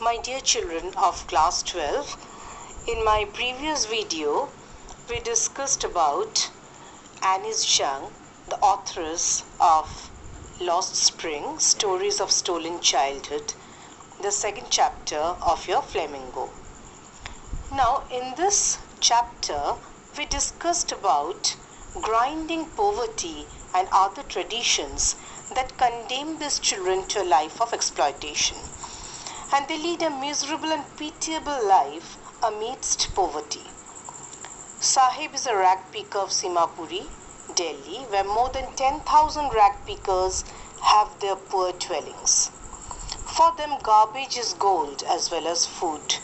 My dear children of class 12, in my previous video, we discussed about Annis Jung, the authoress of Lost Spring, Stories of Stolen Childhood, the second chapter of your Flamingo. Now, in this chapter, we discussed about grinding poverty and other traditions that condemn these children to a life of exploitation. And they lead a miserable and pitiable life amidst poverty. Sahib is a rag picker of Simapuri, Delhi, where more than 10,000 rag pickers have their poor dwellings. For them, garbage is gold as well as food.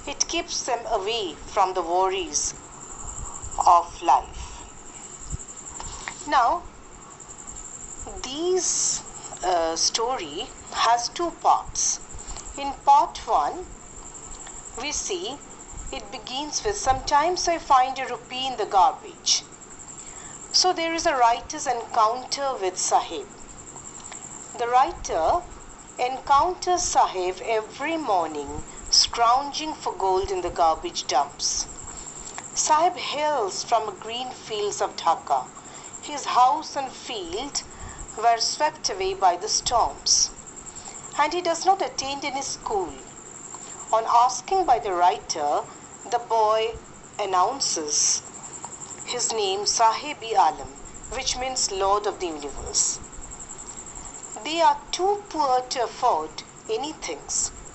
It keeps them away from the worries of life. Now, this story has two parts. In part 1, we see it begins with, sometimes I find a rupee in the garbage. So there is a writer's encounter with Sahib. The writer encounters Sahib every morning scrounging for gold in the garbage dumps. Sahib hails from the green fields of Dhaka. His house and field were swept away by the storms, and he does not attend any school. On asking by the writer, the boy announces his name Sahib-e-Alam, which means Lord of the Universe. They are too poor to afford anything.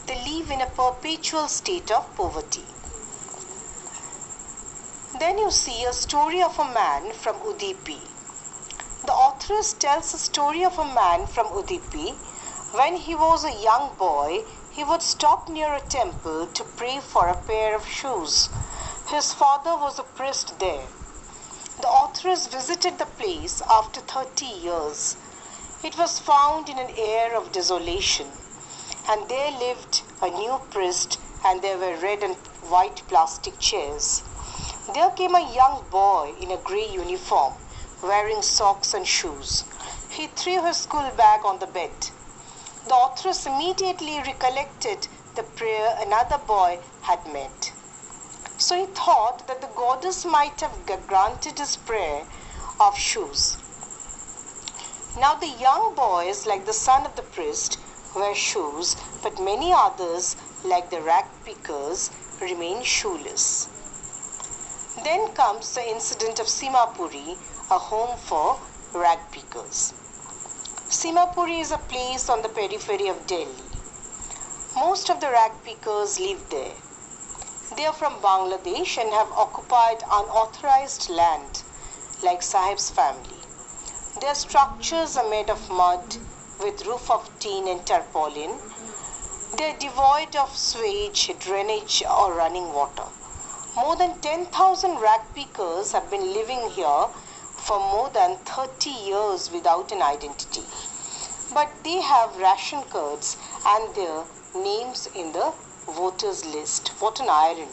They live in a perpetual state of poverty. Then you see a story of a man from Udupi. The authoress tells a story of a man from Udupi. When he was a young boy, he would stop near a temple to pray for a pair of shoes. His father was a priest there. The authoress visited the place after 30 years. It was found in an air of desolation, and there lived a new priest, and there were red and white plastic chairs. There came a young boy in a grey uniform, wearing socks and shoes. He threw his school bag on the bed. The authoress immediately recollected the prayer another boy had made. So he thought that the goddess might have granted his prayer of shoes. Now the young boys, like the son of the priest, wear shoes, but many others, like the rag pickers, remain shoeless. Then comes the incident of Simapuri, a home for rag pickers. Simapuri is a place on the periphery of Delhi. Most of the rag pickers live there. They are from Bangladesh and have occupied unauthorized land, like Sahib's family. Their structures are made of mud with roof of tin and tarpaulin. They are devoid of sewage, drainage or running water. More than 10,000 rag pickers have been living here for more than 30 years without an identity. But they have ration cards and their names in the voters list. What an irony.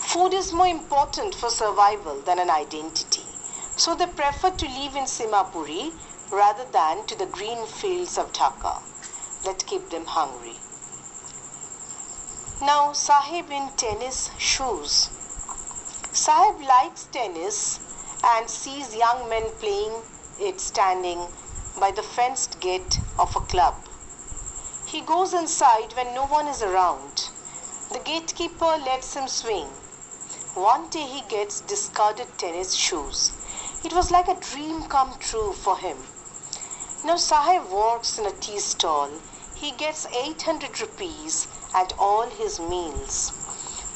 Food is more important for survival than an identity. So they prefer to live in Simapuri rather than to the green fields of Dhaka that keep them hungry. Now, Sahib in tennis shoes. Sahib likes tennis and sees young men playing it standing by the fenced gate of a club. He goes inside when no one is around. The gatekeeper lets him swing. One day he gets discarded tennis shoes. It was like a dream come true for him. Now Sahib works in a tea stall. He gets 800 rupees and all his meals.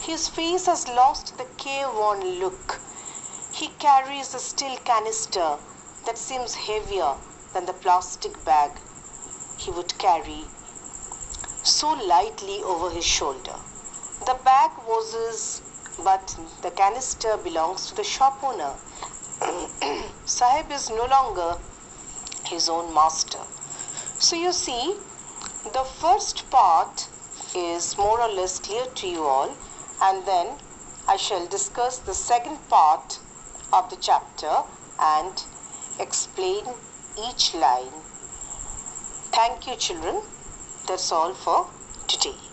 His face has lost the careworn look. He carries a steel canister that seems heavier than the plastic bag he would carry so lightly over his shoulder. The bag was his, but the canister belongs to the shop owner. Sahib is no longer his own master. So you see, the first part is more or less clear to you all, and then I shall discuss the second part of the chapter and explain each line. Thank you, children. That's all for today.